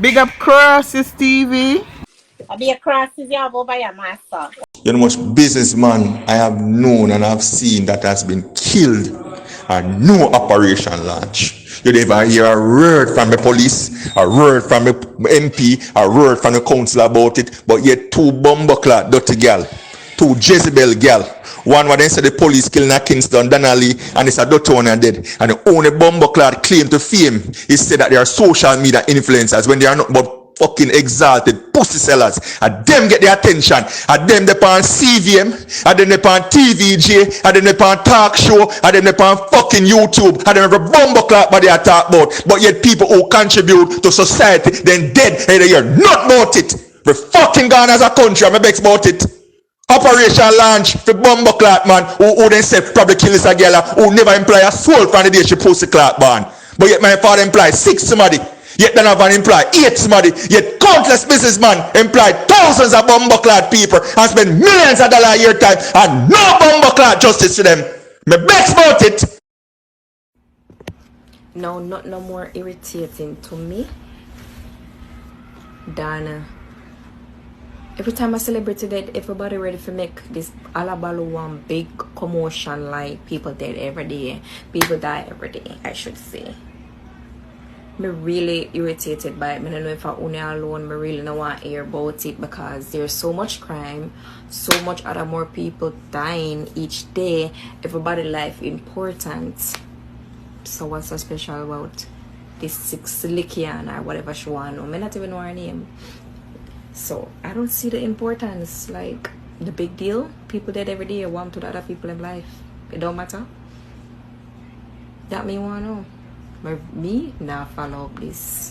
Big up Crosses TV. I be a crosses you have over your master. You know much businessman I have known and have seen that has been killed and no operation launch. You never hear a word from the police, a word from the MP, a word from the council about it, but yet two bumbleclad dirty gal, two Jezebel gal. One where they say the police killing a Kingston, Donnelly, and it's a dirty one and dead. And the only bumbleclad claim to fame is said that they are social media influencers when they are not but fucking exalted pussy sellers. And them get the attention. And them they on CVM, and then they on TVJ, and then they on talk show, and then they on fucking YouTube, and then every bumble clock but they are talk about. But yet people who contribute to society then dead and they hear not about it. We fucking gone as a country, I'm vexed about it. Operation launch for bumble clock man who then say probably kill this a girl who never employ a soul from the day she pussy clock ban. But yet my father employ 6 somebody. Yet then have an employ 8 somebody. Yet countless businessmen employ thousands of bumbleclad people and spend millions of dollars a year time and no bumbleclad justice to them. Me vex about it. No, not no more irritating to me than every time a celebrity dead, everybody ready to make this alabalu one big commotion like people dead every day. People die every day, I should say. Me really irritated by it. I don't know if I own it alone. Me really don't want to hear about it because there's so much crime, so much other more people dying each day. Everybody life important. So what's so special about this Slickian or whatever she want? I not even know her name. So I don't see the importance, like the big deal. People dead every day. One to the other people in life. It don't matter. That me want to know. Me now follow up this.